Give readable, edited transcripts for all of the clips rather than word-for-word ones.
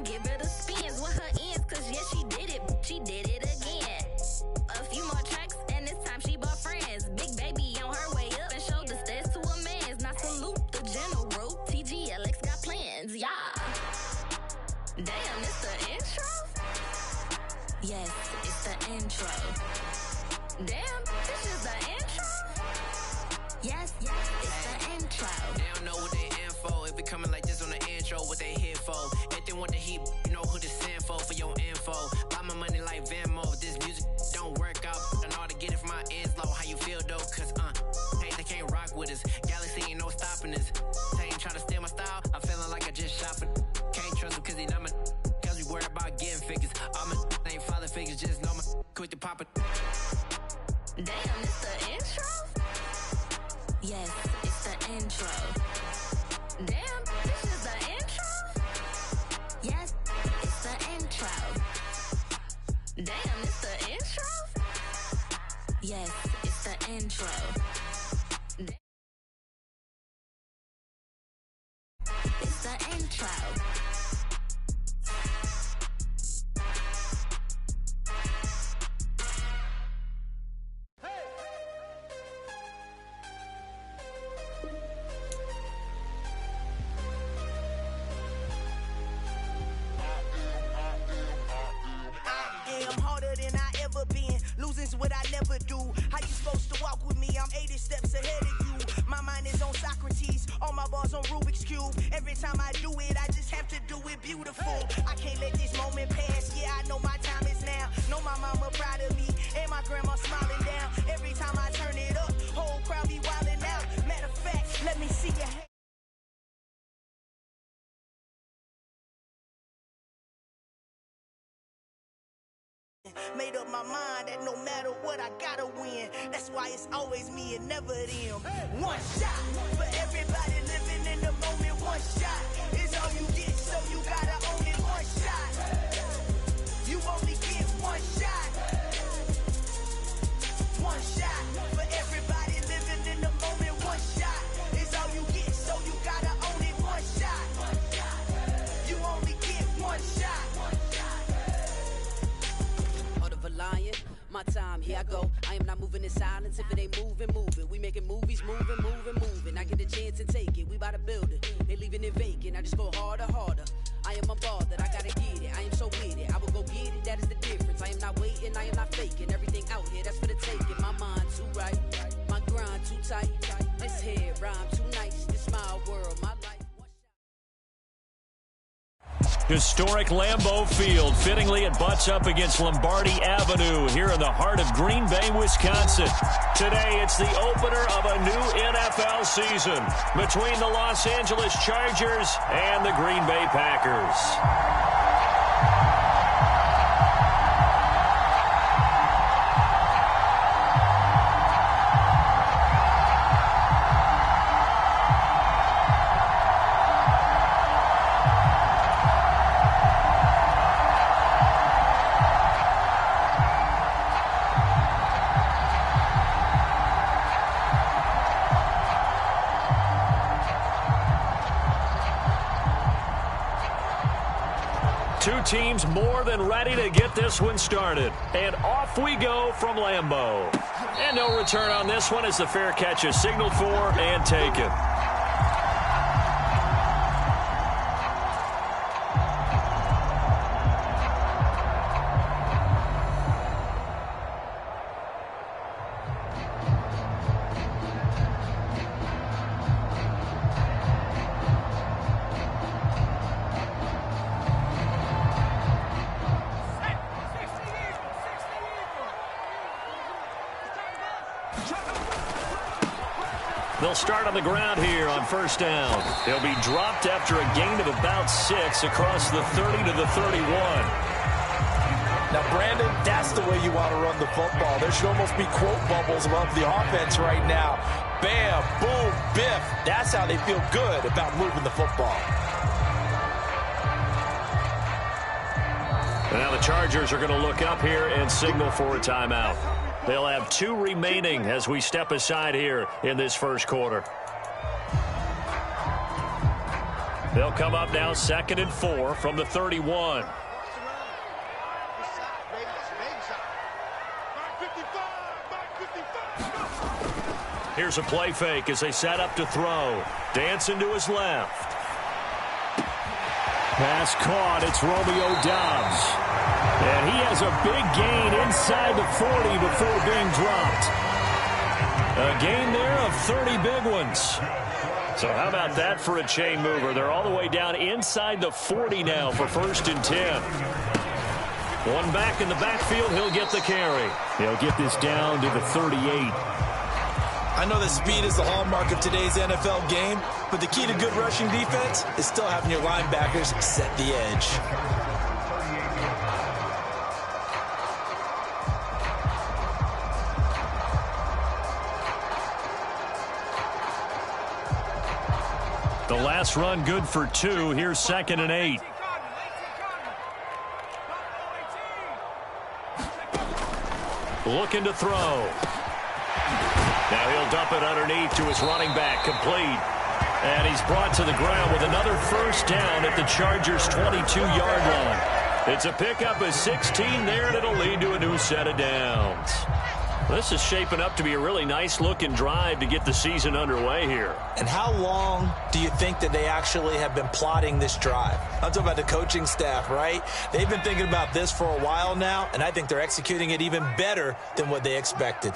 give her the spins with her ends, cause yeah, she did it again. A few more tracks, and this time she bought friends. Big baby on her way up and showed the stairs to a man's. Now salute the general, TGLX got plans, yeah. Damn, it's the intro? Yes, it's the intro. Damn, this is the intro? Yes, it's the intro. They don't know what they in for. If it coming like this on the intro, what they here for? If they want the heat, you know who to send for your info. Buy my money like Venmo. If this music don't work out, I know how to get it from my ends low. How you feel though? Cause hey, they can't rock with us. Galaxy ain't no stopping us. They ain't trying to steal my style. I'm feeling like I just shot for. Can't trust them cause they not my. Cause we worried about getting figures. All my ain't father figures, just know my quick to pop it. Damn, it's the intro? Yes, it's the intro. Damn, this is the intro? Yes, it's the intro. Damn, it's the intro? Yes, it's the intro. It's the intro. Losing's what I never do. How you supposed to walk with me? I'm 80 steps ahead of you. My mind is on Socrates, all my bars on Rubik's Cube. Every time I do it, I just have to do it beautiful. I can't let this moment pass. Yeah, I know my time is now. Know my mama proud of me, and my grandma smiling down. Every time I turn it up, whole crowd be wilding out. Matter of fact, let me see your hand. Made up my mind that no matter what, I gotta win. That's why it's always me and never them. One shot for everybody living in the moment. One shot is all you get, so you gotta own it. One shot, you only get one shot. One shot for everybody living in the moment. One shot is all you get, so you gotta own it. One shot, you only get one shot. Lion, my time, here I go. I am not moving in silence. If it ain't moving, moving. We making movies, moving. I get a chance and take it. We bout to build it. They leaving it vacant. I just go harder. I am unbothered. I gotta get it. I am so with it. I will go get it. That is the difference. I am not waiting. I am not faking. Everything out here, that's for the taking. My mind too right. My grind too tight. This head rhyme too nice. This my world, my life. Historic Lambeau Field. Fittingly, it butts up against Lombardi Avenue here in the heart of Green Bay, Wisconsin. Today, it's the opener of a new NFL season between the Los Angeles Chargers and the Green Bay Packers. Two teams more than ready to get this one started. And off we go from Lambeau. And no return on this one as the fair catch is signaled for and taken. They'll start on the ground here on first down. They'll be dropped after a gain of about 6 across the 30 to the 31. Now, Brandon, that's the way you want to run the football. There should almost be quote bubbles above the offense right now. Bam, boom, biff. That's how they feel good about moving the football. And now the Chargers are going to look up here and signal for a timeout. They'll have 2 remaining as we step aside here in this first quarter. They'll come up now 2nd and 4 from the 31. Here's a play fake as they set up to throw. Dancing to his left. Pass caught. It's Romeo Doubs. And he has a big gain inside the 40 before being dropped. A gain there of 30 big ones. So how about that for a chain mover? They're all the way down inside the 40 now for 1st and 10. One back in the backfield. He'll get the carry. He'll get this down to the 38. I know that speed is the hallmark of today's NFL game, but the key to good rushing defense is still having your linebackers set the edge. The last run good for 2. Here's 2nd and 8. Looking to throw. Now he'll dump it underneath to his running back, complete. And he's brought to the ground with another 1st down at the Chargers' 22-yard line. It's a pickup of 16 there, and it'll lead to a new set of downs. This is shaping up to be a really nice-looking drive to get the season underway here. And how long do you think that they actually have been plotting this drive? I'm talking about the coaching staff, right? They've been thinking about this for a while now, and I think they're executing it even better than what they expected.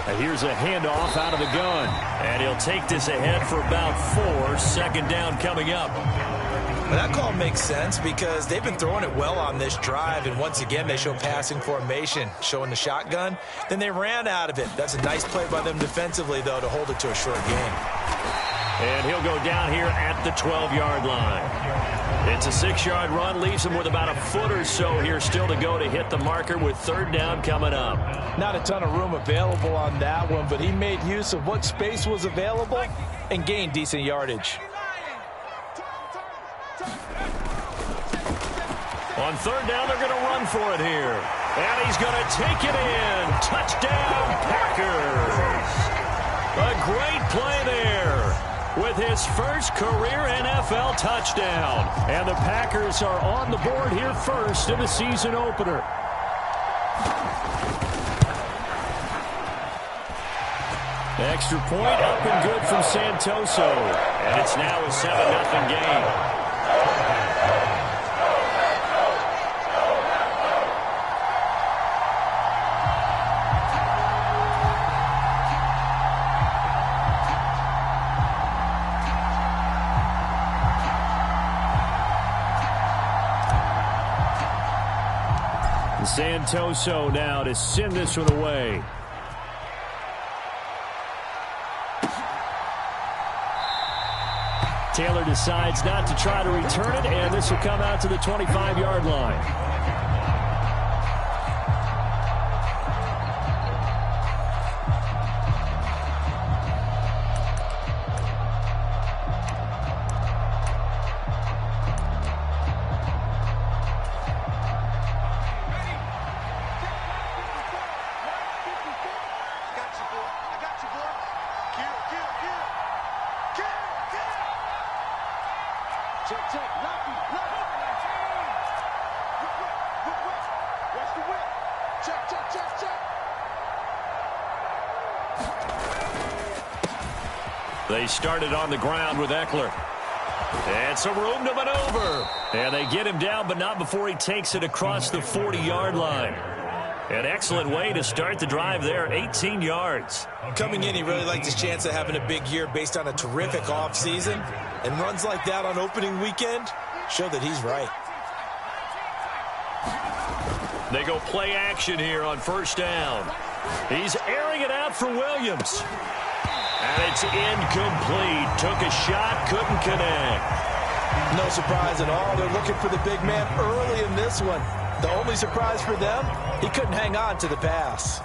And here's a handoff out of the gun. And he'll take this ahead for about 4. 2nd down coming up. Well, that call makes sense because they've been throwing it well on this drive, and once again they show passing formation, showing the shotgun. Then they ran out of it. That's a nice play by them defensively, though, to hold it to a short game. And he'll go down here at the 12-yard line. It's a 6-yard run, leaves him with about a foot or so here still to go to hit the marker with 3rd down coming up. Not a ton of room available on that one, but he made use of what space was available and gained decent yardage. On 3rd down, they're going to run for it here. And he's going to take it in. Touchdown, Packers. A great play there with his first career NFL touchdown. And the Packers are on the board here first in the season opener. Extra point up and good from Santoso. And it's now a 7-0 game. Santoso now to send this one away. Taylor decides not to try to return it, and this will come out to the 25-yard line. They started on the ground with Eckler. And some room to maneuver. And they get him down, but not before he takes it across the 40-yard line. An excellent way to start the drive there, 18 yards. Coming in, he really liked his chance of having a big year based on a terrific offseason. And runs like that on opening weekend show that he's right. They go play action here on 1st down. He's airing it out for Williams. And it's incomplete. Took a shot, couldn't connect. No surprise at all. They're looking for the big man early in this one. The only surprise for them, he couldn't hang on to the pass.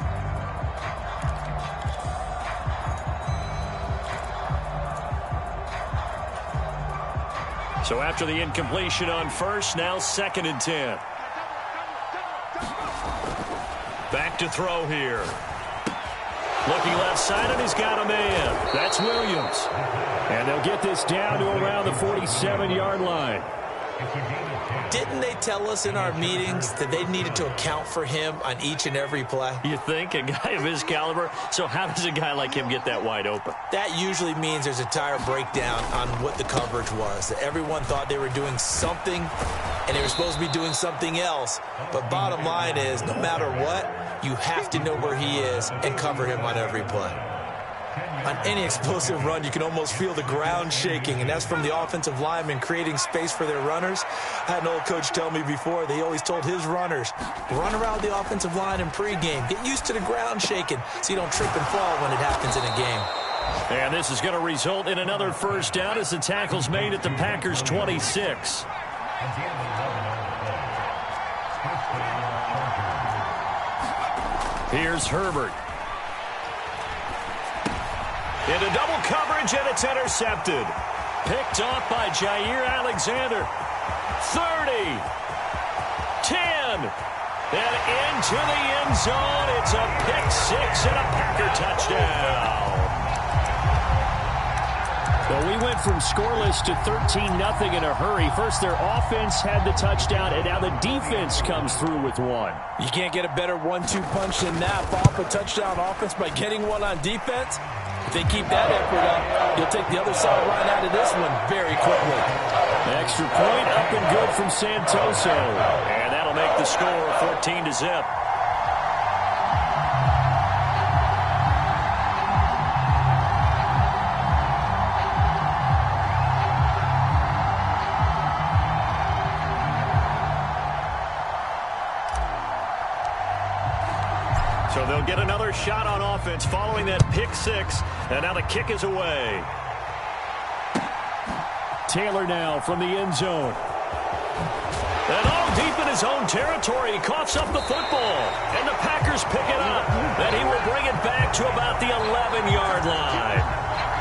So after the incompletion on 1st, now 2nd and 10. Back to throw here. Looking left side, and he's got a man. That's Williams. And they'll get this down to around the 47-yard line. Didn't they tell us in our meetings that they needed to account for him on each and every play? You think? A guy of his caliber? So how does a guy like him get that wide open? That usually means there's a entire breakdown on what the coverage was. That everyone thought they were doing something, and they were supposed to be doing something else. But bottom line is, no matter what, you have to know where he is and cover him on every play. On any explosive run, you can almost feel the ground shaking, and that's from the offensive linemen creating space for their runners. I had an old coach tell me before, they always told his runners, run around the offensive line in pregame. Get used to the ground shaking so you don't trip and fall when it happens in a game. And this is going to result in another first down as the tackle's made at the Packers' 26. Here's Herbert. Into double coverage, and it's intercepted. Picked off by Jair Alexander. 30. 10. And into the end zone. It's a pick six and a Packer touchdown. Well, we went from scoreless to 13-0 in a hurry. First, their offense had the touchdown, and now the defense comes through with one. You can't get a better 1-2 punch than that. Off a touchdown offense by getting one on defense. If they keep that effort up, you'll take the other sideline out of this one very quickly. Extra point up and good from Santoso. And that'll make the score 14-0. So they'll get another shot on offense following that pick six. And now the kick is away. Taylor now from the end zone. And all deep in his own territory. He coughs up the football. And the Packers pick it up. And he will bring it back to about the 11-yard line.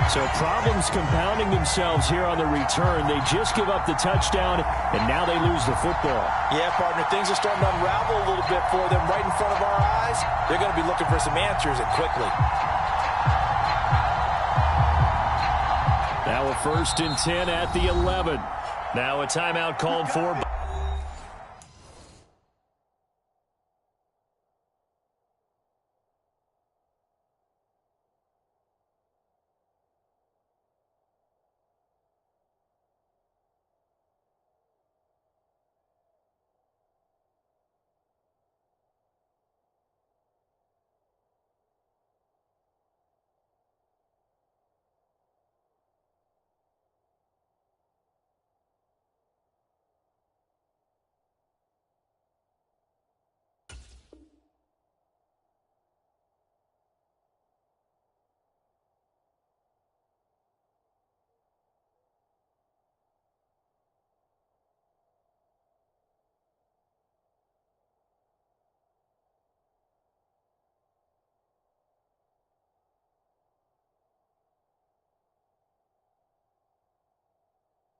So problems compounding themselves here on the return. They just give up the touchdown, and now they lose the football. Yeah, partner, things are starting to unravel a little bit for them right in front of our eyes. They're going to be looking for some answers, and quickly. Now a 1st and 10 at the 11. Now a timeout called for.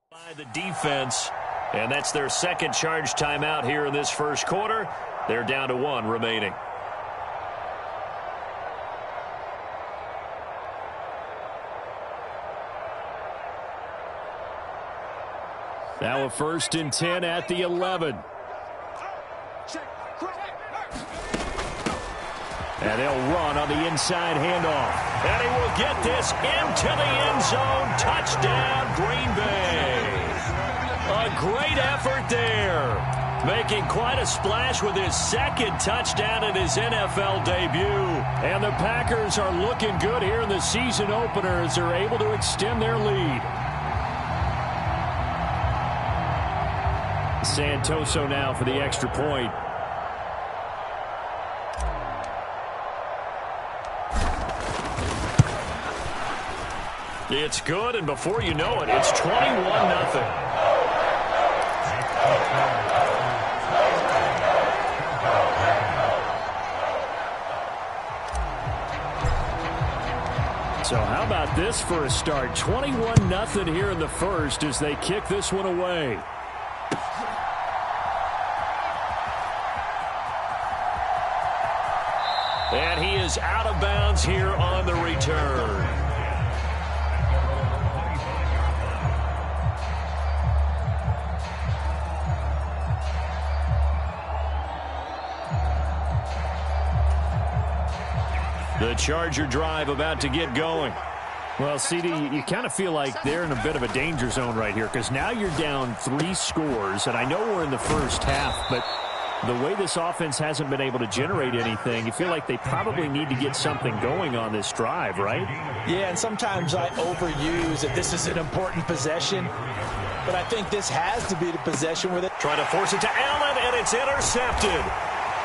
By the defense, and that's their second charge timeout here in this first quarter. They're down to 1 remaining. Now a 1st and 10 at the 11. And they'll run on the inside handoff. And he will get this into the end zone. Touchdown, Green Bay. A great effort there. Making quite a splash with his second touchdown in his NFL debut. And the Packers are looking good here in the season opener as they're able to extend their lead. Santoso now for the extra point. It's good, and before you know it, it's 21-0. So how about this for a start? 21-0 here in the first as they kick this one away. And he is out of bounds here on the return. The Charger drive about to get going. Well, CD, you kind of feel like they're in a bit of a danger zone right here because now you're down 3 scores, and I know we're in the first half, but the way this offense hasn't been able to generate anything, you feel like they probably need to get something going on this drive, right? Yeah, and sometimes I overuse that this is an important possession, but I think this has to be the possession where they trying to force it to Allen, and it's intercepted.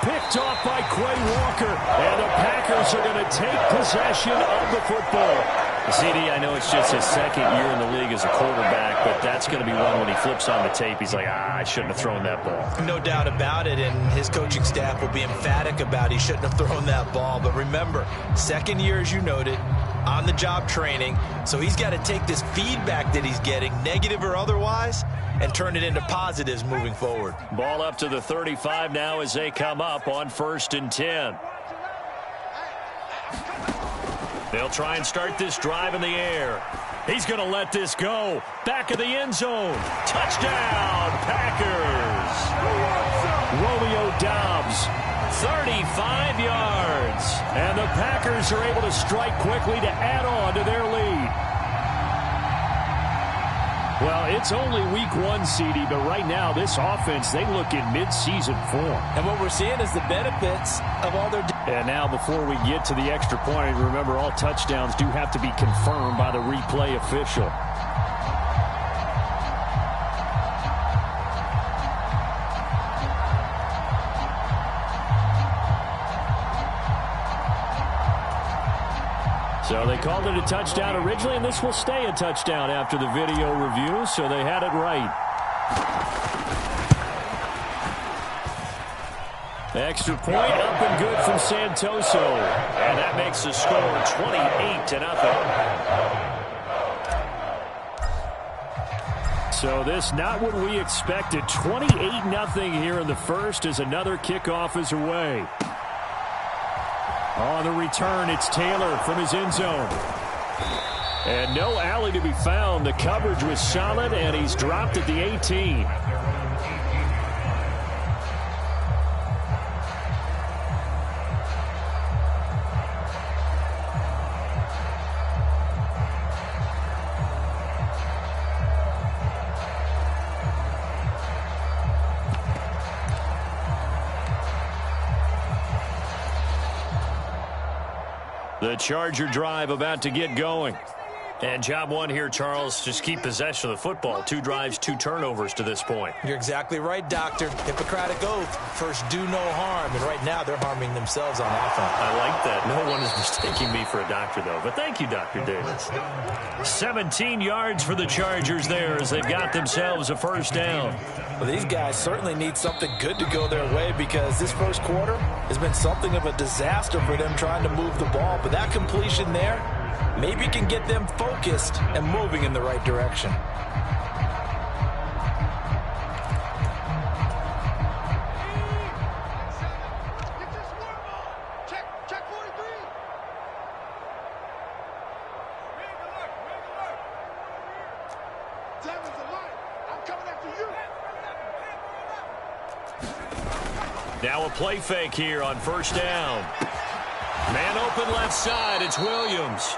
Picked off by Quay Walker, and the Packers are going to take possession of the football. CD, I know it's just his second year in the league as a quarterback, but that's going to be one when he flips on the tape. He's like, I shouldn't have thrown that ball. No doubt about it, and his coaching staff will be emphatic about he shouldn't have thrown that ball. But remember, second year, as you noted, on-the-job training, so he's got to take this feedback that he's getting, negative or otherwise, and turn it into positives moving forward. Ball up to the 35 now as they come up on 1st and 10. They'll try and start this drive in the air. He's going to let this go. Back of the end zone. Touchdown, Packers. Romeo Doubs, 35 yards. And the Packers are able to strike quickly to add on to their lead. Well, it's only week 1, CD, but right now this offense, they look in mid-season form. And what we're seeing is the benefits of all their... And now before we get to the extra point, remember all touchdowns do have to be confirmed by the replay official. So they called it a touchdown originally, and this will stay a touchdown after the video review, so they had it right. Extra point up and good from Santoso. And that makes the score 28-0. So this not what we expected. 28-0 here in the first as another kickoff is away. On the return, it's Taylor from his end zone. And no alley to be found. The coverage was solid, and he's dropped at the 18. The Charger drive about to get going. And job one here, Charles, just keep possession of the football. 2 drives, 2 turnovers to this point. You're exactly right, Doctor. Hippocratic oath. First, do no harm. And right now, they're harming themselves on offense. I like that. No one is mistaking me for a doctor, though. But thank you, Dr. Davis. 17 yards for the Chargers there as they've got themselves a first down. Well, these guys certainly need something good to go their way because this first quarter has been something of a disaster for them trying to move the ball. But that completion there maybe can get them focused and moving in the right direction. Now a play fake here on first down. Man open left side, it's Williams.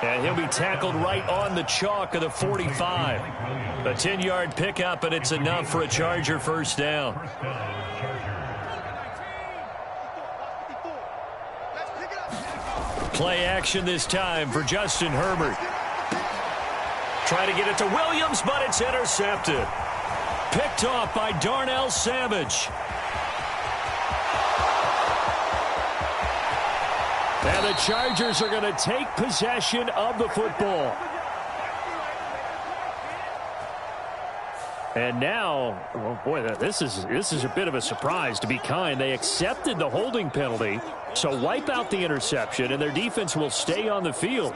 And he'll be tackled right on the chalk of the 45. A 10-yard pickup, and it's enough for a Charger first down. Play action this time for Justin Herbert. Try to get it to Williams, but it's intercepted. Picked off by Darnell Savage. And the Chargers are going to take possession of the football. And now, oh boy, this is a bit of a surprise, to be kind. They accepted the holding penalty, so wipe out the interception, and their defense will stay on the field.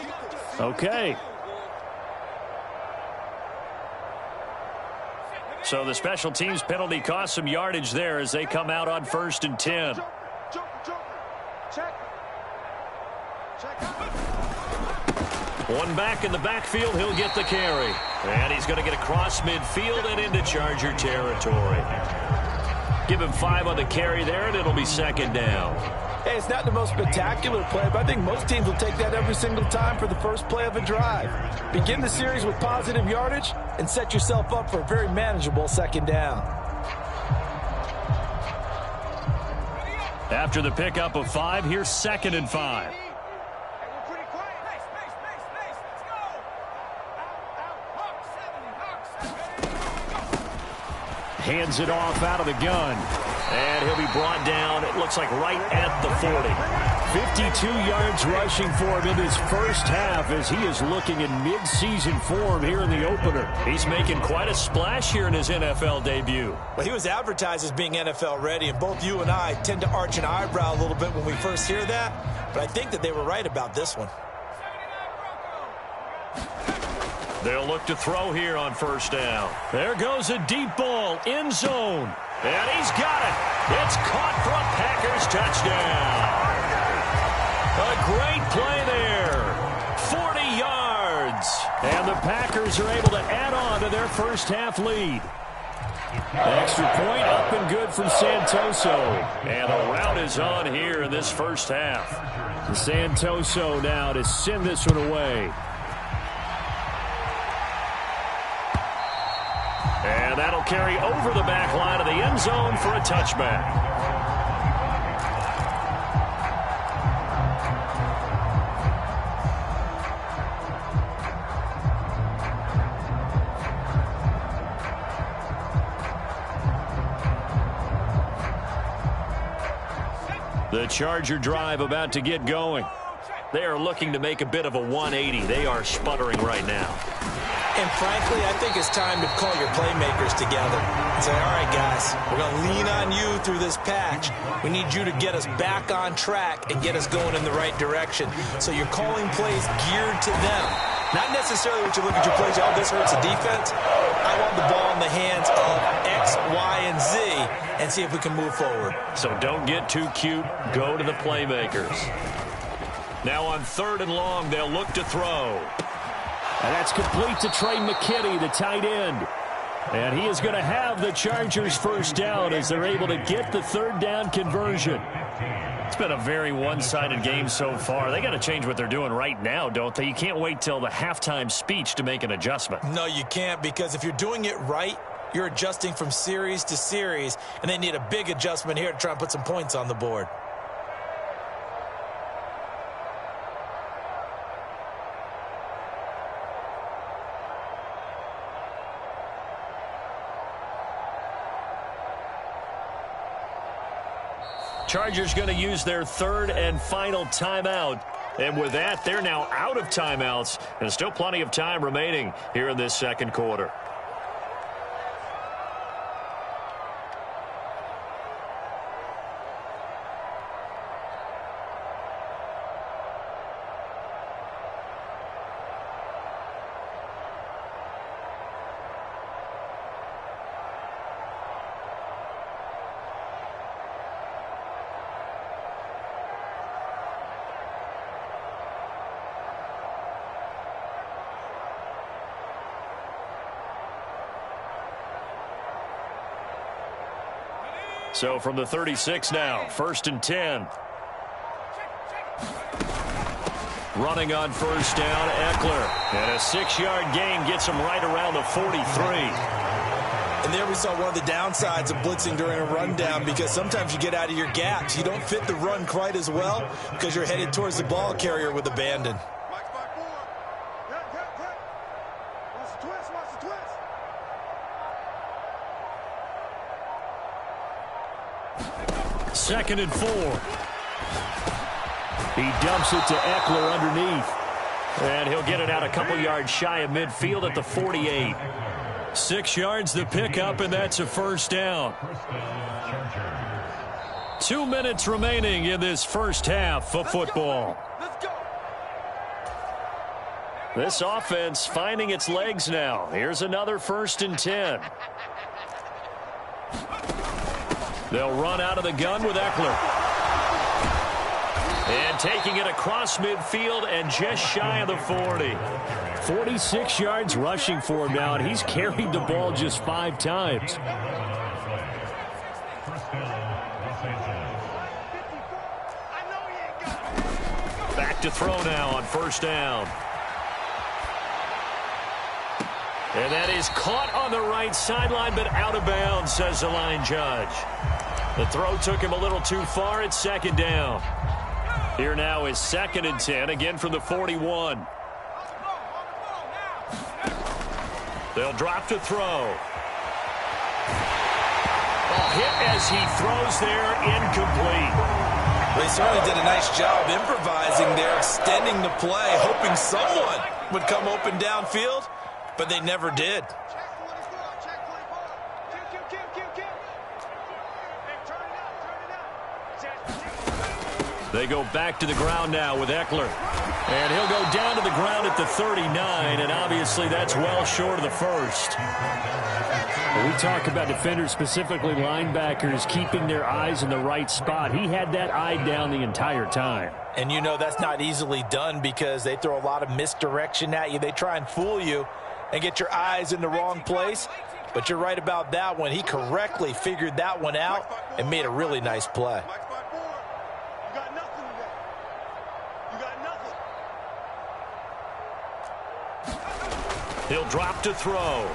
Okay. So the special teams penalty cost some yardage there as they come out on 1st and 10. One back in the backfield, he'll get the carry. And he's going to get across midfield and into Charger territory. Give him 5 on the carry there, and it'll be second down. Hey, it's not the most spectacular play, but I think most teams will take that every single time for the first play of a drive. Begin the series with positive yardage and set yourself up for a very manageable second down. After the pickup of 5, here's 2nd and 5. Hands it off out of the gun. And he'll be brought down, it looks like right at the 40. 52 yards rushing for him in his first half as he is looking in mid-season form here in the opener. He's making quite a splash here in his NFL debut. Well, he was advertised as being NFL ready, and both you and I tend to arch an eyebrow a little bit when we first hear that. But I think that they were right about this one. They'll look to throw here on first down. There goes a deep ball, end zone. And he's got it. It's caught for a Packers touchdown. A great play there. 40 yards. And the Packers are able to add on to their first half lead. Extra point up and good from Santoso. And the route is on here in this first half. Santoso now to send this one away. And that'll carry over the back line of the end zone for a touchback. The Charger drive about to get going. They are looking to make a bit of a 180. They are sputtering right now. And frankly, I think it's time to call your playmakers together and say, all right, guys, we're going to lean on you through this patch. We need you to get us back on track and get us going in the right direction. So you're calling plays geared to them. Not necessarily what you look at your plays, oh, this hurts the defense. I want the ball in the hands of X, Y, and Z and see if we can move forward. So don't get too cute. Go to the playmakers. Now on 3rd and long, they'll look to throw. And that's complete to Trey McKinney, the tight end. And he is going to have the Chargers first down as they're able to get the 3rd down conversion. It's been a very one-sided game so far. They got to change what they're doing right now, don't they? You can't wait till the halftime speech to make an adjustment. No, you can't, because if you're doing it right, you're adjusting from series to series, and they need a big adjustment here to try and put some points on the board. Chargers going to use their 3rd and final timeout. And with that, they're now out of timeouts. And still plenty of time remaining here in this second quarter. So from the 36 now, 1st and 10. Running on first down, Eckler. And a 6-yard gain gets him right around the 43. And there we saw one of the downsides of blitzing during a rundown, because sometimes you get out of your gaps. You don't fit the run quite as well because you're headed towards the ball carrier with abandon. Second and 4. He dumps it to Eckler underneath. And he'll get it out a couple yards shy of midfield at the 48. 6 yards the pickup, and that's a first down. 2 minutes remaining in this first half of football. This offense finding its legs now. Here's another 1st and 10. They'll run out of the gun with Eckler. And taking it across midfield and just shy of the 40. 46 yards rushing for him now, and he's carried the ball just 5 times. Back to throw now on first down. And that is caught on the right sideline, but out of bounds, says the line judge. The throw took him a little too far. It's second down. Here now is 2nd and 10, again from the 41. They'll drop to throw. Hit as he throws there, incomplete. They certainly did a nice job improvising there, extending the play, hoping someone would come open downfield, but they never did. They go back to the ground now with Eckler. And he'll go down to the ground at the 39, and obviously that's well short of the first. We talk about defenders, specifically linebackers, keeping their eyes in the right spot. He had that eye down the entire time. And you know that's not easily done because they throw a lot of misdirection at you. They try and fool you and get your eyes in the wrong place. But you're right about that one. He correctly figured that one out and made a really nice play. He'll drop to throw.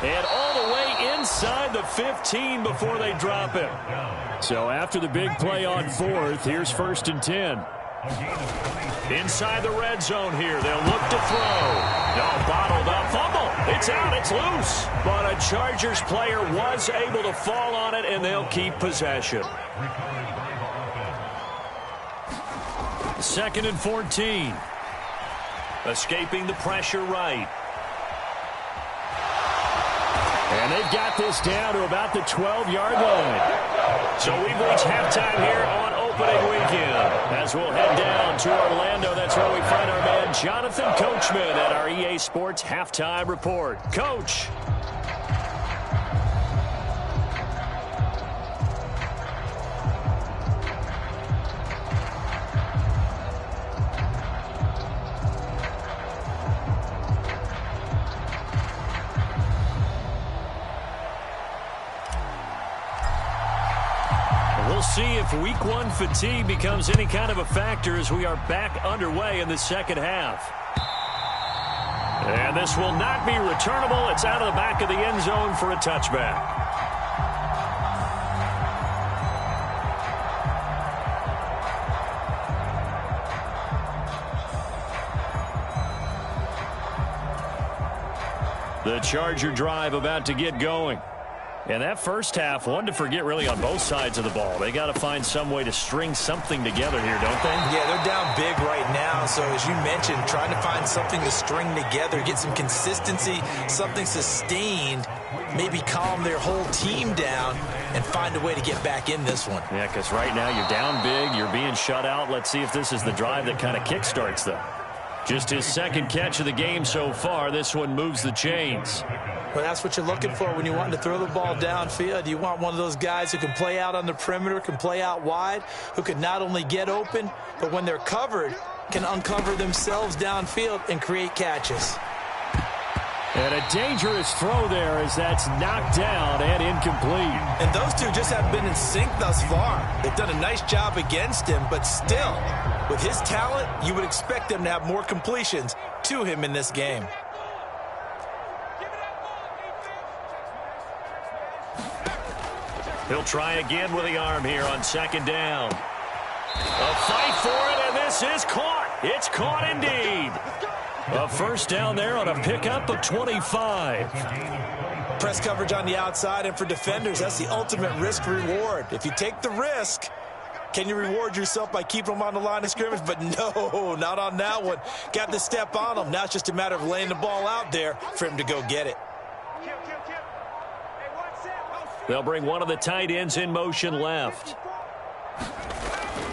And all the way inside the 15 before they drop him. So after the big play on 4th, here's 1st and 10. Inside the red zone here. They'll look to throw. No, bottled up. Fumble. It's out. It's loose. But a Chargers player was able to fall on it, and they'll keep possession. 2nd and 14. Escaping the pressure right. And they've got this down to about the 12-yard line. So we've reached halftime here on opening weekend. As we'll head down to Orlando, that's where we find our man Jonathan Coachman at our EA Sports Halftime Report. Coach. We'll see if week 1 fatigue becomes any kind of a factor as we are back underway in the second half. And this will not be returnable. It's out of the back of the end zone for a touchback. The Charger drive about to get going. And that first half, one to forget really on both sides of the ball. They got to find some way to string something together here, don't they? Yeah, they're down big right now. So as you mentioned, trying to find something to string together, get some consistency, something sustained, maybe calm their whole team down and find a way to get back in this one. Yeah, because right now you're down big, you're being shut out. Let's see if this is the drive that kind of kickstarts them. Just his 2nd catch of the game so far. This one moves the chains. Well, that's what you're looking for when you want to throw the ball downfield. You want one of those guys who can play out on the perimeter, can play out wide, who can not only get open, but when they're covered, can uncover themselves downfield and create catches. And a dangerous throw there as that's knocked down and incomplete. And those two just haven't been in sync thus far. They've done a nice job against him, but still, with his talent, you would expect them to have more completions to him in this game. He'll try again with the arm here on 2nd down. A fight for it, and this is caught. It's caught indeed. A first down there on a pickup of 25. Press coverage on the outside, and for defenders, that's the ultimate risk-reward. If you take the risk, can you reward yourself by keeping them on the line of scrimmage? But no, not on that one. Got to step on them. Now it's just a matter of laying the ball out there for him to go get it. They'll bring one of the tight ends in motion left.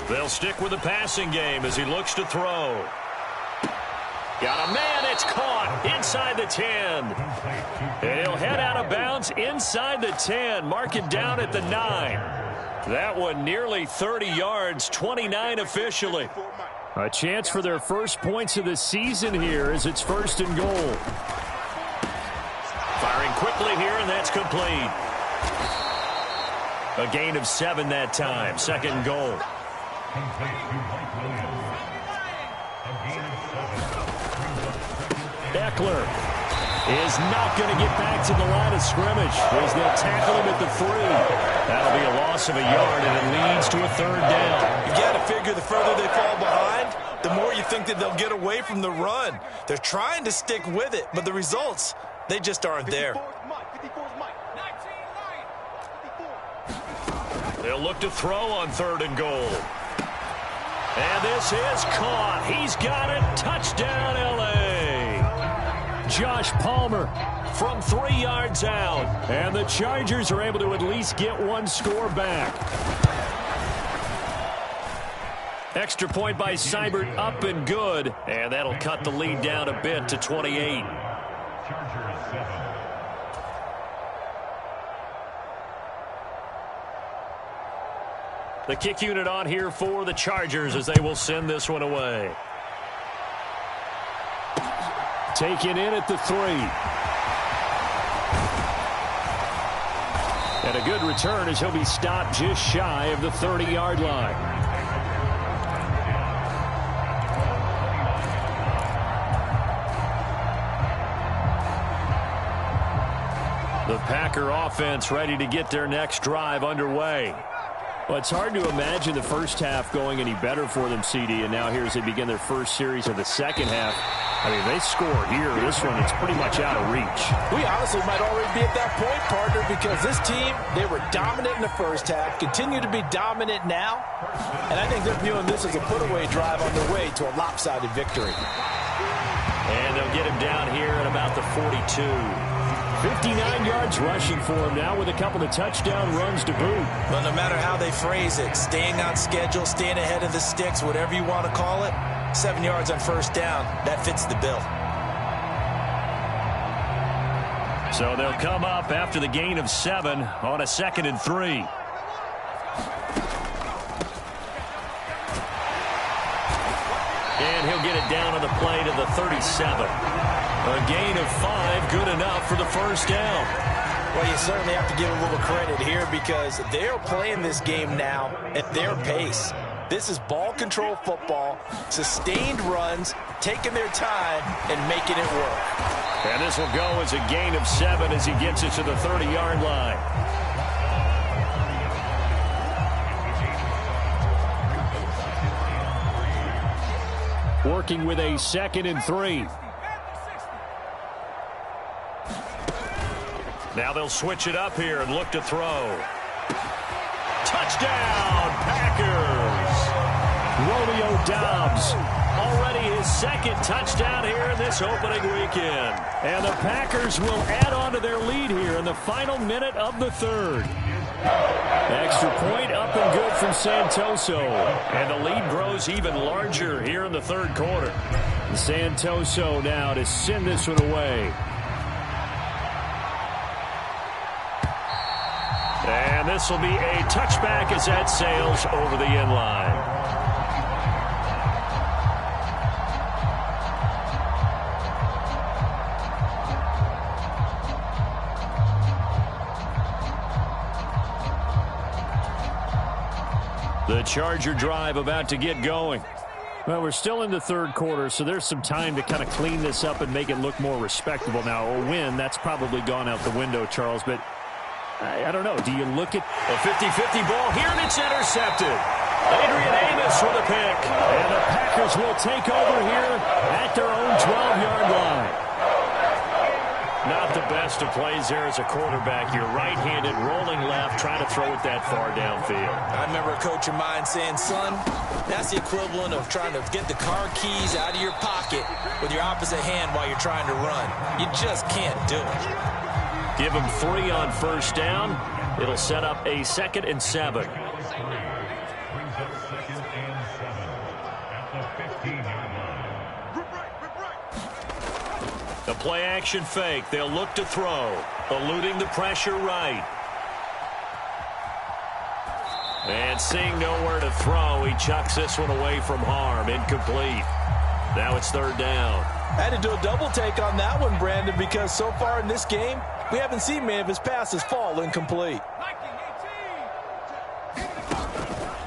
They'll stick with the passing game as he looks to throw. Got a man, it's caught inside the 10. And he'll head out of bounds inside the 10. Mark it down at the 9. That one nearly 30 yards, 29 officially. A chance for their first points of the season here as it's 1st and goal. Firing quickly here, and that's complete. A gain of 7 that time, 2nd goal. Eckler is not going to get back to the line of scrimmage as they'll tackle him at the 3. That'll be a loss of a yard, and it leads to a 3rd down. You got to figure the further they fall behind, the more you think that they'll get away from the run. They're trying to stick with it, but the results, they just aren't there. They'll look to throw on 3rd and goal. And this is caught. He's got it. Touchdown, L.A. Josh Palmer from 3 yards out. And the Chargers are able to at least get one score back. Extra point by Seibert, up and good. And that'll cut the lead down a bit to 28. The kick unit on here for the Chargers as they will send this one away. Taken in at the 3. And a good return as he'll be stopped just shy of the 30-yard line. The Packer offense ready to get their next drive underway. Well, it's hard to imagine the first half going any better for them, CD, and now here as they begin their first series of the second half. I mean, they score here. This one, it's pretty much out of reach. We honestly might already be at that point, partner, because this team, they were dominant in the first half, continue to be dominant now, and I think they're viewing this as a put-away drive on their way to a lopsided victory. And they'll get him down here at about the 42. 59 yards rushing for him now with a couple of touchdown runs to boot. But no matter how they phrase it, staying on schedule, staying ahead of the sticks, whatever you want to call it, 7 yards on 1st down, that fits the bill. So they'll come up after the gain of 7 on a 2nd and 3. And he'll get it down on the play to the 37. A gain of 5, good enough for the 1st down. Well, you certainly have to give a little credit here because they're playing this game now at their pace. This is ball control football, sustained runs, taking their time, and making it work. And this will go as a gain of 7 as he gets it to the 30-yard line. Working with a 2nd and 3. Now they'll switch it up here and look to throw. Touchdown, Packers! Romeo Doubs, already his 2nd touchdown here in this opening weekend. And the Packers will add on to their lead here in the final minute of the 3rd. Extra point up and good from Santoso. And the lead grows even larger here in the 3rd quarter. Santoso now to send this one away. And this will be a touchback as that sails over the end line. The Charger drive about to get going. Well, we're still in the 3rd quarter, so there's some time to kind of clean this up and make it look more respectable. Now, a win, that's probably gone out the window, Charles, but I don't know. Do you look at a 50-50 ball here, and it's intercepted? Adrian Amos with a pick. And the Packers will take over here at their own 12-yard line. Not the best of plays there as a quarterback. You're right-handed, rolling left, trying to throw it that far downfield. I remember a coach of mine saying, son, that's the equivalent of trying to get the car keys out of your pocket with your opposite hand while you're trying to run. You just can't do it. Give him 3 on 1st down. It'll set up a 2nd and 7. The play action fake. They'll look to throw. Eluding the pressure right. And seeing nowhere to throw, he chucks this one away from harm. Incomplete. Now it's third down. I had to do a double take on that one, Brandon, because so far in this game, we haven't seen many of his passes fall incomplete.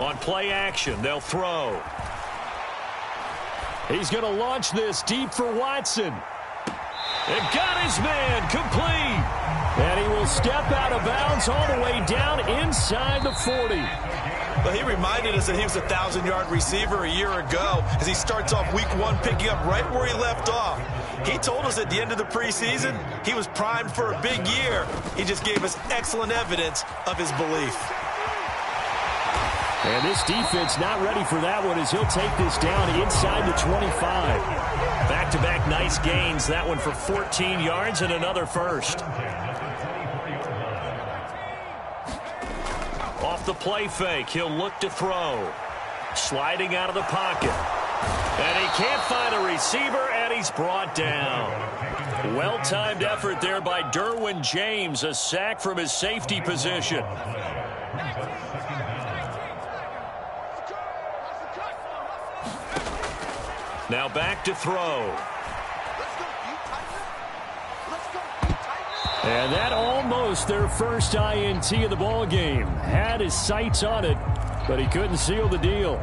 On play action, they'll throw. He's going to launch this deep for Watson. And got his man complete. And he will step out of bounds all the way down inside the 40. Well, he reminded us that he was a 1,000-yard receiver a year ago as he starts off week 1 picking up right where he left off. He told us at the end of the preseason he was primed for a big year. He just gave us excellent evidence of his belief. And this defense not ready for that one as he'll take this down inside the 25. Back-to-back nice gains. That one for 14 yards and another first. Off the play fake, he'll look to throw. Sliding out of the pocket. And he can't find a receiver, and he's brought down. Well-timed effort there by Derwin James. A sack from his safety position. Now back to throw. And that almost their first INT of the ball game. Had his sights on it, but he couldn't seal the deal.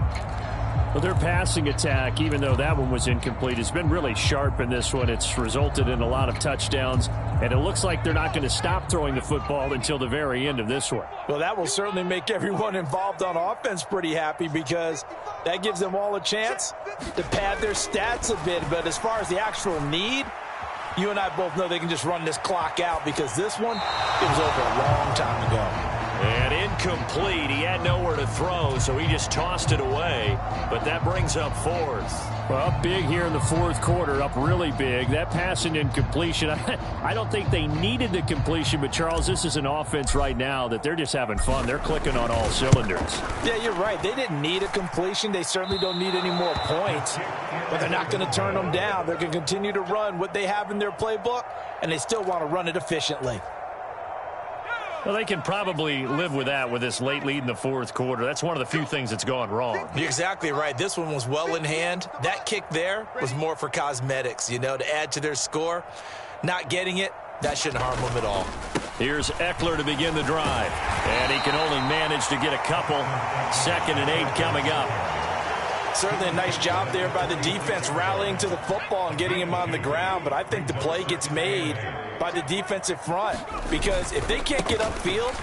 But their passing attack, even though that one was incomplete, has been really sharp in this one. It's resulted in a lot of touchdowns, and it looks like they're not going to stop throwing the football until the very end of this one. Well, that will certainly make everyone involved on offense pretty happy because that gives them all a chance to pad their stats a bit. But as far as the actual need, you and I both know they can just run this clock out because this one, it was over a long time ago. And incomplete. He had nowhere to throw, so he just tossed it away. But that brings up fourth. Well, up big here in the fourth quarter, up really big. That pass and incompletion, I don't think they needed the completion, but, Charles, this is an offense right now that they're just having fun. They're clicking on all cylinders. Yeah, you're right. They didn't need a completion. They certainly don't need any more points, but they're not going to turn them down. They're going to continue to run what they have in their playbook, and they still want to run it efficiently. Well, they can probably live with that with this late lead in the fourth quarter. That's one of the few things that's gone wrong. You're exactly right. This one was well in hand. That kick there was more for cosmetics, you know, to add to their score. Not getting it, that shouldn't harm them at all. Here's Eckler to begin the drive. And he can only manage to get a couple. 2nd and 8 coming up. Certainly a nice job there by the defense rallying to the football and getting him on the ground, but I think the play gets made by the defensive front because if they can't get upfield,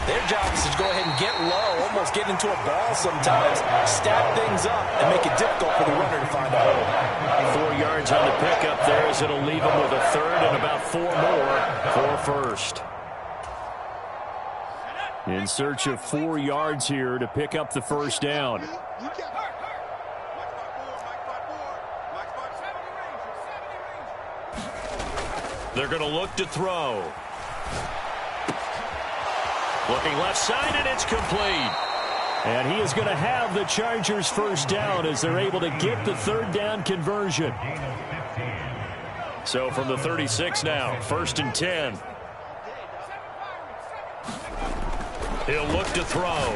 their job is to go ahead and get low, almost get into a ball sometimes, stack things up, and make it difficult for the runner to find a hole. 4 yards on the pickup there as it'll leave him with a third and about 4 more for first. In search of 4 yards here to pick up the first down. They're going to look to throw. Looking left side, and it's complete. And he is going to have the Chargers first down as they're able to get the third down conversion. So from the 36 now, 1st and 10. He'll look to throw.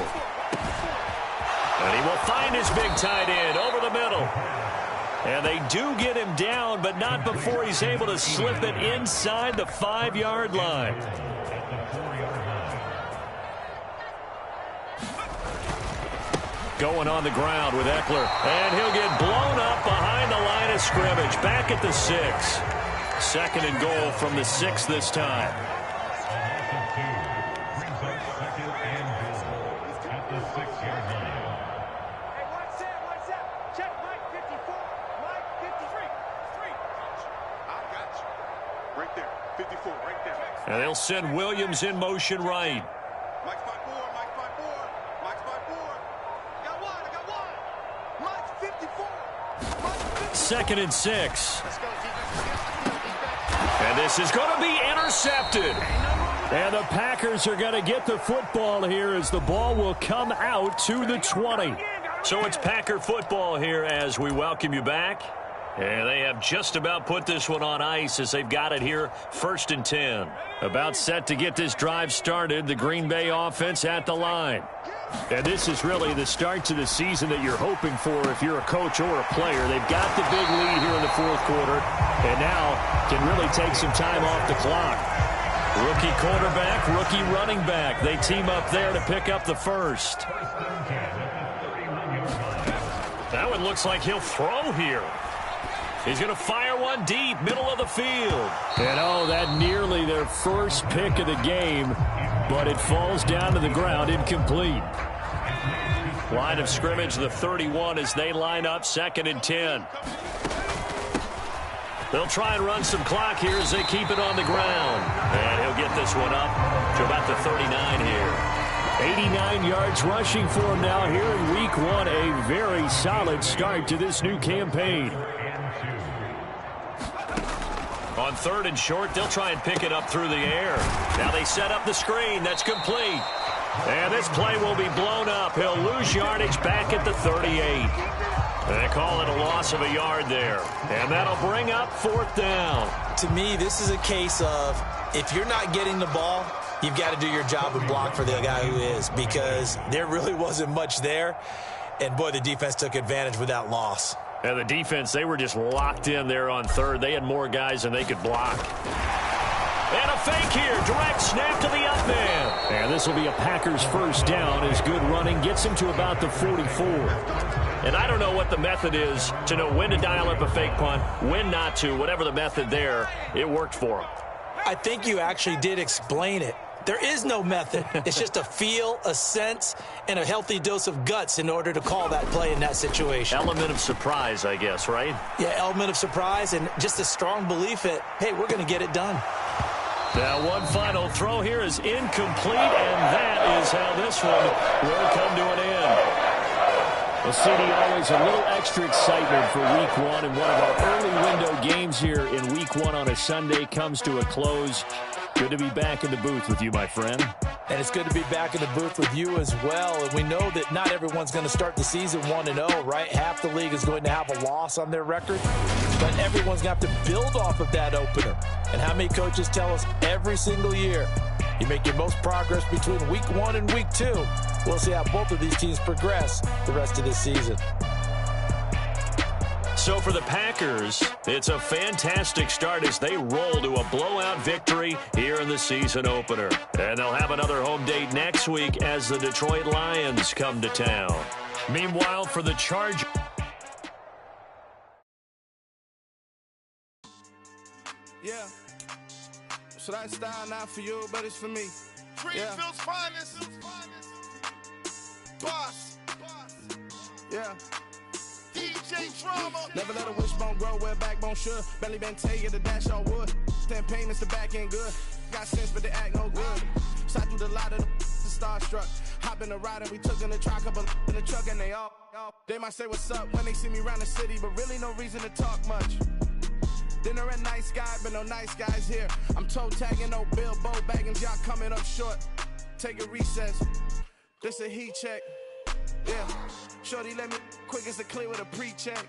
And he will find his big tight end over the middle. And they do get him down, but not before he's able to slip it inside the 5-yard line. Going on the ground with Eckler. And he'll get blown up behind the line of scrimmage. Back at the 6. 2nd and goal from the 6 this time. And they'll send Williams in motion right. Mike's by 4. Mike's by 4. Got one. Mike's 54. 2nd and 6. And this is going to be intercepted. And the Packers are going to get the football here as the ball will come out to the 20. So it's Packer football here as we welcome you back. And they have just about put this one on ice as they've got it here, 1st and 10. About set to get this drive started, the Green Bay offense at the line. And this is really the start to the season that you're hoping for if you're a coach or a player. They've got the big lead here in the 4th quarter, and now can really take some time off the clock. Rookie quarterback, rookie running back. They team up there to pick up the first. That one looks like he'll throw here. He's going to fire one deep, middle of the field. And, oh, that nearly their first pick of the game, but it falls down to the ground, incomplete. Line of scrimmage, the 31, as they line up, 2nd and 10. They'll try and run some clock here as they keep it on the ground. And he'll get this one up to about the 39 here. 89 yards rushing for him now here in week 1. A very solid start to this new campaign. On 3rd and short, they'll try and pick it up through the air. Now they set up the screen. That's complete. And this play will be blown up. He'll lose yardage back at the 38. They call it a loss of a yard there. And that'll bring up 4th down. To me, this is a case of if you're not getting the ball, you've got to do your job and block for the guy who is, because there really wasn't much there. And, boy, the defense took advantage with that loss. And the defense, they were just locked in there on 3rd. They had more guys than they could block. And a fake here. Direct snap to the up man. And this will be a Packers first down as good running gets him to about the 44. And I don't know what the method is to know when to dial up a fake punt, when not to. Whatever the method there, it worked for him. I think you actually did explain it. There is no method. It's just a feel, a sense, and a healthy dose of guts in order to call that play in that situation. Element of surprise, I guess, right? Yeah, element of surprise and just a strong belief that, hey, we're going to get it done. Now one final throw here is incomplete, and that is how this one will come to an end. Well, CD, always a little extra excitement for week 1, and one of our early window games here in week 1 on a Sunday comes to a close. Good to be back in the booth with you, my friend. And it's good to be back in the booth with you as well. And we know that not everyone's going to start the season 1-0, right? Half the league is going to have a loss on their record. But everyone's going to have to build off of that opener. And how many coaches tell us every single year, you make your most progress between week 1 and week 2. We'll see how both of these teams progress the rest of this season. So for the Packers, it's a fantastic start as they roll to a blowout victory here in the season opener. And they'll have another home date next week as the Detroit Lions come to town. Meanwhile, for the Chargers. Yeah. So that style not for you, but it's for me. Greenfield's finest. Boss. Yeah. DJ Drama. Never let a wishbone grow where a backbone should. Belly been taken to dash all wood. 10 payments to back end good. Got sense but they act no good. Shot through the lot of the starstruck. Hop in the ride and we took in the truck up in the truck and they all. They might say what's up when they see me around the city, but really no reason to talk much. Dinner at nice guy, but no nice guys here. I'm toe tagging, no Bilbo bagging, y'all coming up short. Take a recess. This a heat check. Yeah. Shorty let me quick as a clear with a pre-check.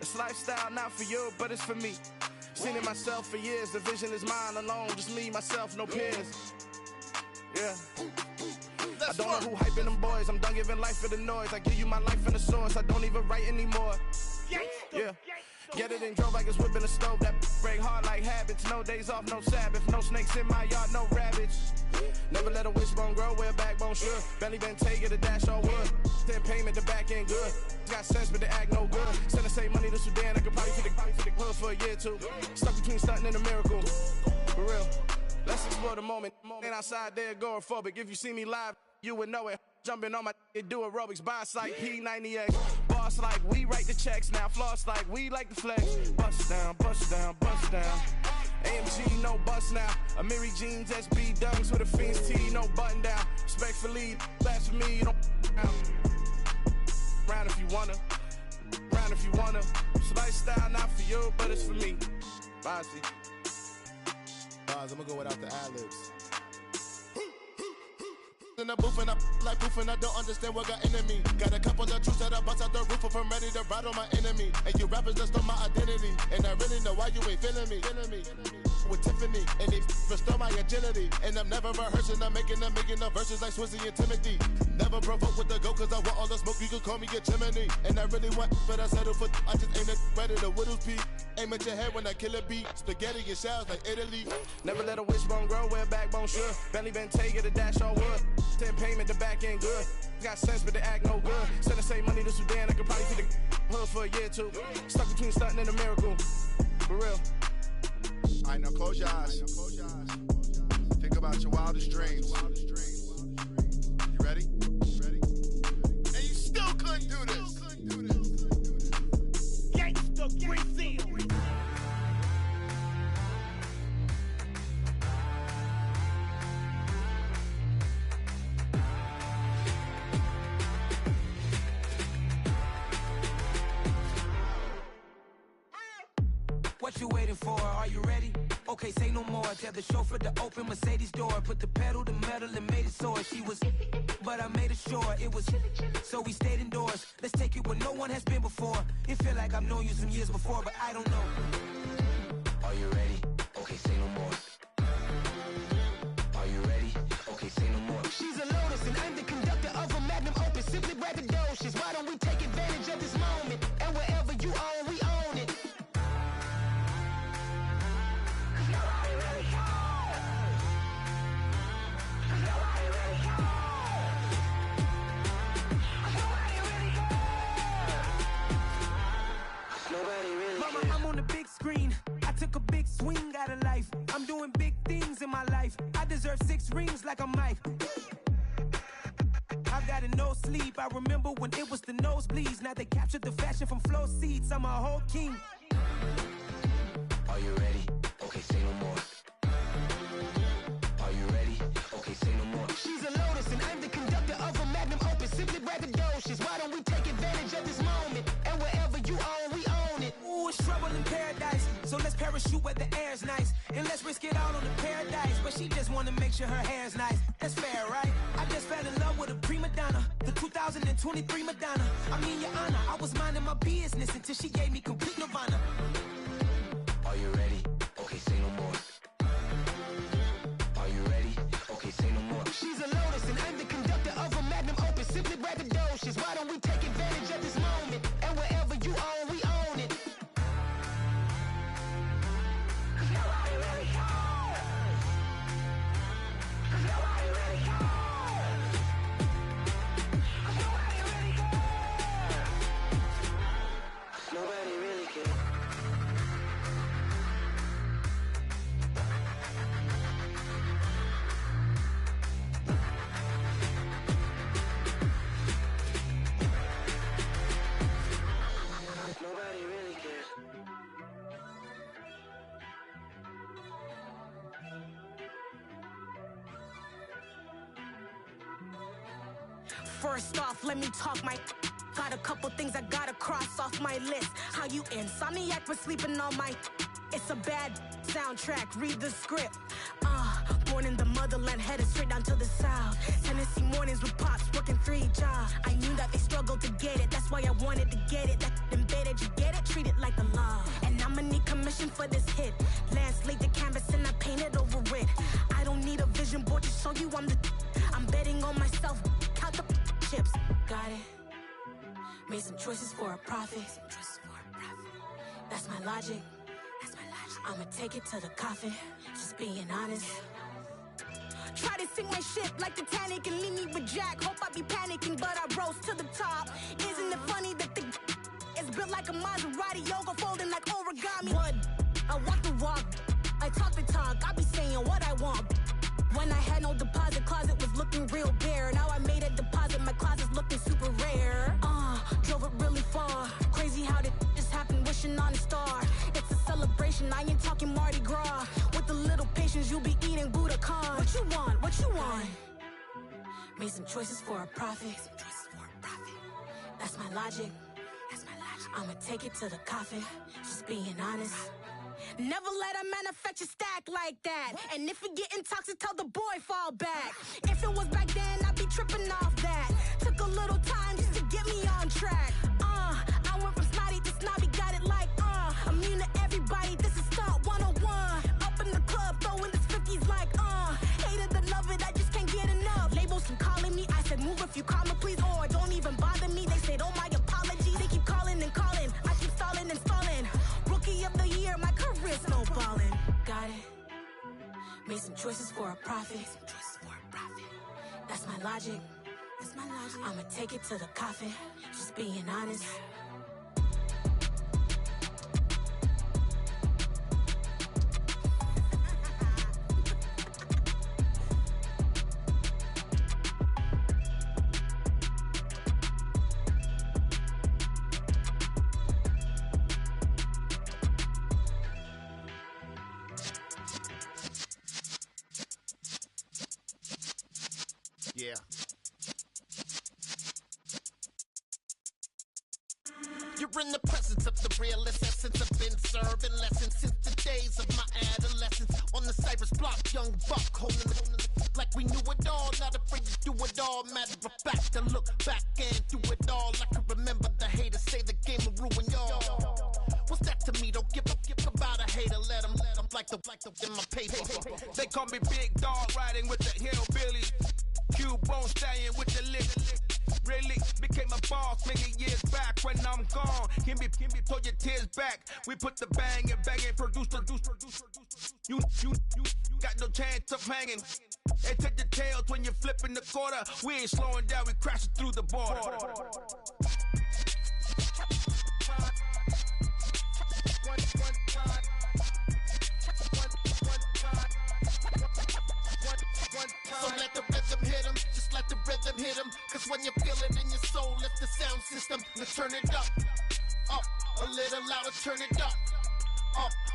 It's lifestyle not for you, but it's for me. Seen it myself for years. The vision is mine alone. Just me, myself, no peers. Yeah. I don't know who hyping them boys. I'm done giving life for the noise. I give you my life in the source. I don't even write anymore. Yeah. Get it and drove like it's whipping a stove. That break hard like habits. No days off, no Sabbath. No snakes in my yard, no rabbits. Never let a wishbone grow where a backbone should. Belly been taken to dash all wood. 10 payment, the back end good. Got sense, but they act no good. Send the same money to Sudan. I could probably fit the club for a year or two. Stuck between stunting and a miracle. For real. Let's explore the moment. Ain't outside there agoraphobic. If you see me live, you would know it. Jumping on my do aerobics, boss like P90X. Boss like we write the checks now. Floss like we like the flex. Bust down, bust down, bust down. AMG, no bust now. Amiri jeans, SB dunks with a Fiends T, no button down. Respectfully, that's for me, you don't round if you wanna. Round if you wanna. It's lifestyle not for you, but it's for me. Bossy. I'm gonna go without the ad-libs. in the booth and I like poof and I don't understand what got into me. Got a couple of truths that I bust out the roof if I'm ready to ride on my enemy. And you rappers just stole my identity, and I really know why you ain't feeling me. With Tiffany, and they restore my agility. And I'm never rehearsing, I'm making the verses like Swizzy and Timothy. Never provoke with the go, cause I want all the smoke, you can call me a chimney. And I really want, but I settle for, I just aim it ready to Whittles Peak. Aim at your head when I kill a beat. Spaghetti and shells like Italy. Never let a wishbone grow where a backbone should. Bentley Bentayga, the dash all wood. 10 payment, the back end good. Got sense, but they act no good. Send the same money to Sudan, I could probably see the hood for a year or two. Stuck between stunting and a miracle. For real. All right, now close your eyes. Think about your wildest dreams. You ready? And you still couldn't do this. Gangsta Brazil. What you waiting for? Are you ready? Okay, say no more. Tell the chauffeur to open Mercedes door. Put the pedal to metal and made it soar. She was, but I made it sure it was. So we stayed indoors. Let's take it where no one has been before. It feel like I've known you some years before, but I don't know. Are you ready? Okay, say no more. Are you ready? Okay, say no more. She's a Lotus and I'm the conductor of a magnum opus. Simply braggadocious. Why don't we take advantage of this moment? And wherever you own, we own it. I'm on the big screen. I took a big swing out of life. I'm doing big things in my life. I deserve 6 rings like I'm Mike. I've got no sleep. I remember when it was the nosebleeds. Now they captured the fashion from flow seats. I'm a whole king. Are you ready? Okay, say no more. Are you ready? Okay, say no more. She's a Lotus and I'm the conductor of a magnum opus. Simply braggadocious. Why don't we take advantage of this moment? And wherever you own, we own it. Ooh, it's trouble in paradise. So let's parachute where the air's nice. And let's risk it all on the paradise. But she just wanna make sure her hair's nice. That's fair, right? I just fell in love with a prima donna. The 2023 Madonna. I mean, your honor, I was minding my business until she gave me complete nirvana. Are you ready? Okay, say no more. Are you ready? Okay, say no more. She's a Lotus and I'm the conductor of a magnum opus. Simply braggadocious. Why don't we take advantage of this moment? And wherever you own, we own it. Nobody really cares. Nobody really cares. Nobody really cares. Nobody really cares. Nobody really cares. First off, let me talk my. Got a couple things I gotta cross off my list. How you insomniac for sleeping on my. It's a bad soundtrack, read the script. Born in the motherland, headed straight down to the south. Tennessee mornings with pops, working 3 jobs. I knew that they struggled to get it, that's why I wanted to get it. That embedded, you get it, treat it like a law. And I'ma need commission for this hit. Lance laid the canvas and I painted over it. I don't need a vision board to show you I'm betting on myself, count the chips. Got it. Made some choices for a profit. That's my logic. I'ma take it to the coffin, just being honest. Try to sink my ship like Titanic and leave me with Jack. Hope I be panicking, but I rose to the top. Isn't it funny that the is built like a Maserati, yoga folding like origami? What? I walk the walk, I talk the talk, I be saying what I want. When I had no deposit, closet was looking real bare. Now I made a deposit, my closet's looking super rare. Drove it really far. Crazy how did just happen, wishing on a star. It's a celebration, I ain't talking Mardi Gras. With a little patience, you'll be eating Budokan. What you want? What you want? Made some choices for a profit. That's my logic. I'ma take it to the coffin, just being honest. Never let a manufacture stack like that. And if you're getting toxic, tell the boy fall back. If it was back then, I'd be tripping off that. Took a little time just to get me on track. I went from snotty to snobby, got it like, immune to everybody, this is stunt 101. Up in the club, throwing this 50s like, hate it or love it, I just can't get enough. Labels keep calling me, I said move if you call me please, or don't even bother me. They said, oh my apologies, they keep calling and calling. I keep stalling and stalling. Rookie of the year, my career snowballing. Got it. Made some choices for a profit. That's my logic. I'ma take it to the coffin. Just being honest. Yeah. You're in the presence of the realest essence. I've been serving lessons since the days of my adolescence. On the Cypress block, young buck holding it like we knew it all. Not afraid to do it all. Matter of fact, to look back and do it all. I can remember the haters say the game will ruin y'all. What's that to me? Don't give about a hater. Let them like the in my paper. They call me Big Dog, riding with the hillbilly. Cubone stallion with the lip. Really became a boss many years back. When I'm gone, can be pull your tears back. We put the bang and produce. You got no chance of hanging. They take the tails when you're flipping the quarter. We ain't slowing down, we crashing through the border. So let the rhythm hit him, just let the rhythm hit him. Cause when you feel it in your soul, lift the sound system. Now turn it up, a little louder, turn it up,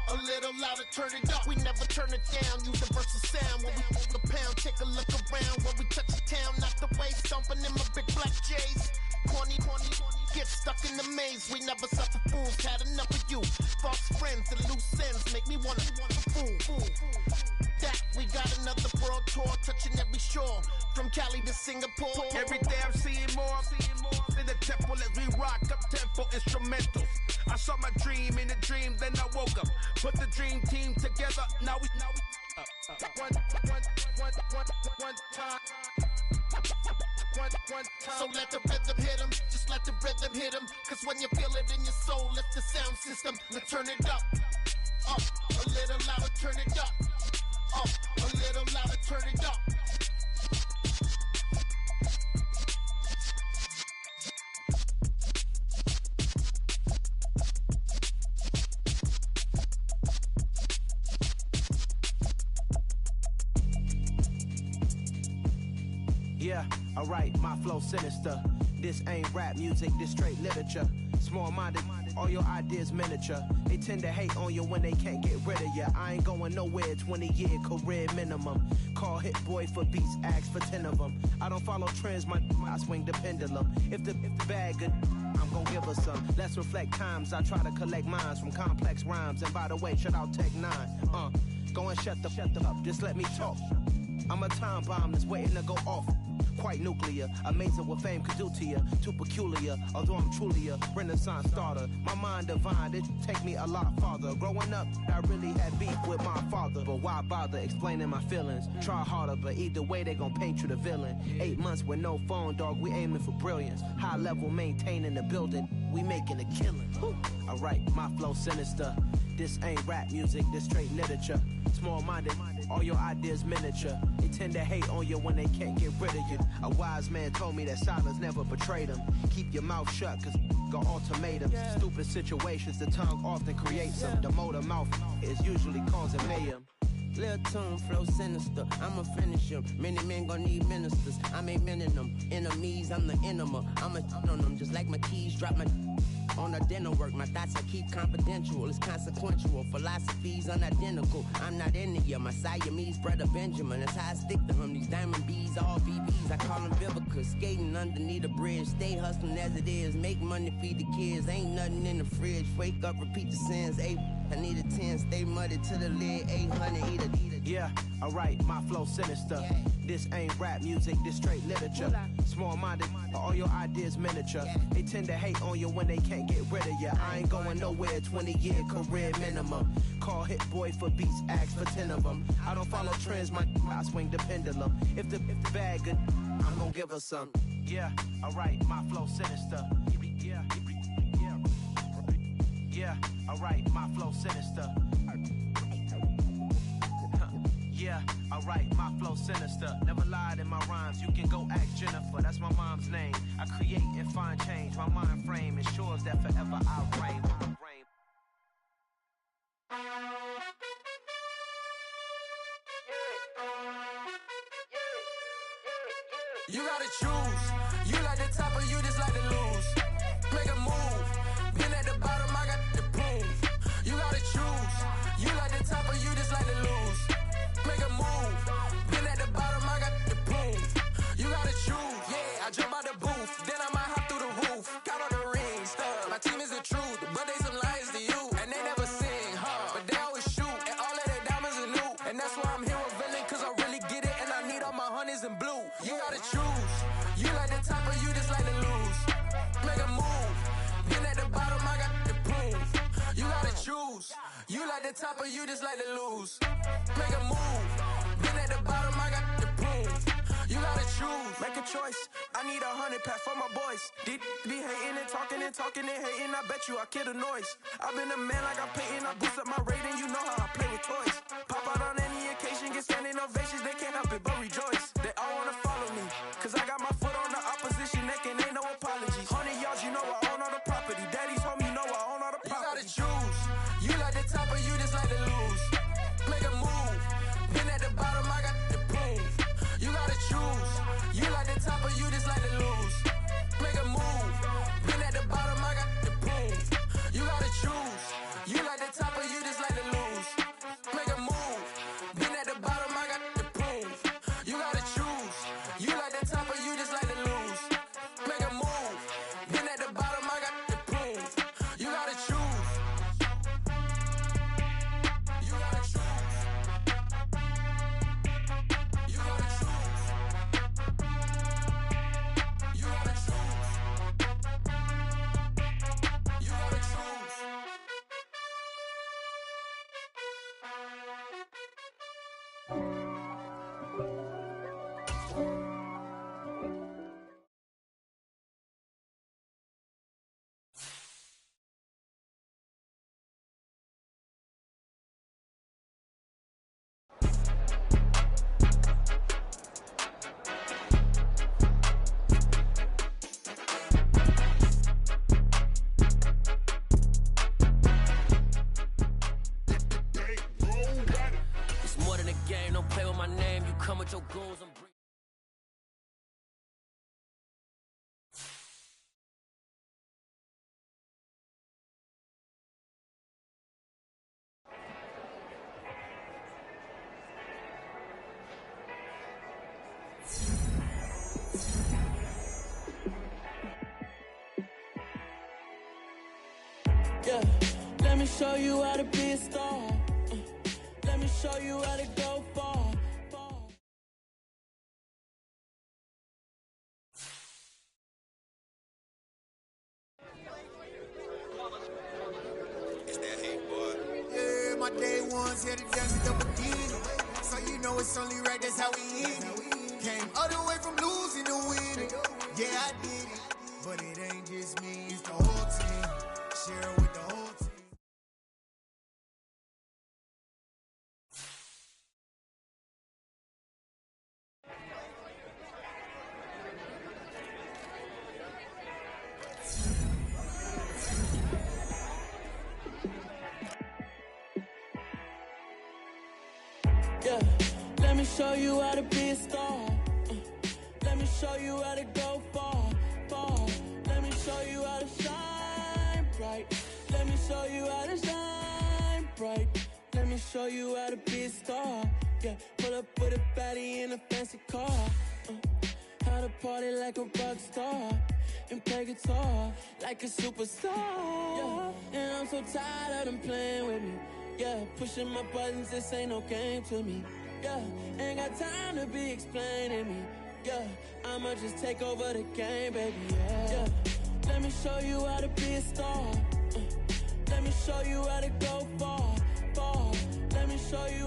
a little louder, turn it up. We never turn it down, universal sound. When we move the pound, take a look around. When we touch the town, not the way, stomping in my big black J's. Corny, get stuck in the maze. We never suffer fools, had enough of you. False friends and loose ends make me wanna fool. That we got another world tour, touching every shore, from Cali to Singapore. Every day I'm seeing more in the temple as we rock up tempo instrumentals. I saw my dream in a dream, then I woke up. Put the dream team together. Now we one time. So let the rhythm hit him, just let the rhythm hit him. Cause when you feel it in your soul, lift the sound system. Now turn it up, a little louder, turn it up, a little louder, turn it up. Yeah, alright, my flow sinister. This ain't rap music, this straight literature. Small-minded, all your ideas miniature. They tend to hate on you when they can't get rid of you. I ain't going nowhere, 20-year career minimum. Call Hit Boy for beats, ask for 10 of them. I don't follow trends, I swing the pendulum. If the bag good, I'm gon' give her some. Let's reflect times, I try to collect minds from complex rhymes. And by the way, shout out Tech 9. Go and shut the up, just let me talk. I'm a time bomb that's waiting to go off. Quite nuclear, amazing what fame could do to you. Too peculiar, although I'm truly a renaissance starter. My mind divine, it take me a lot farther. Growing up, I really had beef with my father. But why bother explaining my feelings? Try harder, but either way they gon' paint you the villain. 8 months with no phone, dog, we aiming for brilliance. High level maintaining the building, we making a killing. Alright, my flow sinister. This ain't rap music, this straight literature. Small-minded, all your ideas miniature. They tend to hate on you when they can't get rid of you. A wise man told me that silence never betrayed him. Keep your mouth shut, cause got ultimatums. Stupid situations, the tongue often creates them. The motor mouth is usually causing mayhem. Lil' tune, flow sinister, I'ma finish him. Many men gon' need ministers, I'm aiming them. Enemies, I'm the enema, I'ma on them. Just like my keys, drop my on the dinner work. My thoughts I keep confidential, it's consequential. Philosophies unidentical, I'm not in it yet. My Siamese brother Benjamin, that's how I stick to him. These diamond bees, all BBs, I call them Vivica. Skating underneath the bridge, stay hustling as it is. Make money, feed the kids, ain't nothing in the fridge. Wake up, repeat the sins, I need a 10, stay muddy to the lid, 800, eat a. Yeah, alright, my flow sinister. This ain't rap music, this straight literature. Small-minded, all your ideas miniature. They tend to hate on you when they can't get rid of you. I ain't going nowhere, 20-year career minimum. Call Hit Boy for beats, ask for 10 of them. I don't follow trends, I swing the pendulum. If the bag good, I'm gonna give her some. Yeah, alright, my flow sinister. Yeah, alright, my flow sinister. Yeah, alright, my flow sinister. Never lied in my rhymes, you can go ask Jennifer. That's my mom's name. I create and find change. My mind frame ensures that forever I reign. You gotta choose. You like the top or you just like to lose. Make a move. Been at the bottom, I got the proof. You gotta choose. You like the top or you just like to lose. Make a move. Been at the bottom, I got the proof. You gotta choose. Yeah, I jump out the booth. Then I might hop through the roof. Count all the rings. My team is the truth, but they some liars to you. And they never sing, but they always shoot. And all of their diamonds are new. And that's why I'm here revealing, cause I really get it. And I need all my honeys in blue. You gotta choose. You like the top or you just like to lose. Make a move. Been at the bottom, I got the proof. You gotta choose. You like the top or you just like to lose. Make a move. Been at the bottom, I got the proof. You gotta choose. Make a choice. I need 100 pack for my boys. Deep be hating and talking and hating. I bet you I kill the noise. I've been a man like I'm painting. I boost up my rating. You know how I play with toys. Pop out on any occasion, get standing ovations. They can't help it but rejoice. They all wanna follow me, cause I got my foot on the opposition neck and ain't no apologies. 100 yards, you know I own all the property. Daddy's home, you know I own all the property. You gotta choose. You like the top or you just like to lose. Make a move. Been at the bottom, I got the proof. You gotta choose. You like the top or you just like to lose. Make a move. Been at the bottom, I got the proof. You gotta choose. You like the top or you just like to lose. Make a move. Been at the bottom, I got the proof. You gotta choose. You like the top or you just like to lose. Make a move. Been at the bottom, I got the proof. You gotta choose. You gotta choose. You gotta choose. You gotta choose. You gotta choose. It's more than a game, don't play with my name. You come with your goons, I'm bringing. Yeah, let me show you how to be a star. Let me show you how to go far. It's that hate, boy. Yeah, my day ones here to dance it up again. So you know it's only right, that's how we end it. Came all the way from losing to winning. Yeah, I did it. But it ain't just me, it's the whole team. Share it with the whole team. Yeah, let me show you how to be a star. Let me show you how to go far, far. Let me show you how to shine bright. Let me show you how to shine bright. Let me show you how to be a star. Yeah, pull up with a baddie in a fancy car. How to party like a rock star and play guitar like a superstar. Yeah, and I'm I'm so tired of them playing with me. Yeah, pushing my buttons, this ain't no game to me. Yeah, ain't got time to be explaining me. Yeah, I'ma just take over the game, baby. Yeah, let me show you how to be a star. Let me show you how to go far, far. Let me show you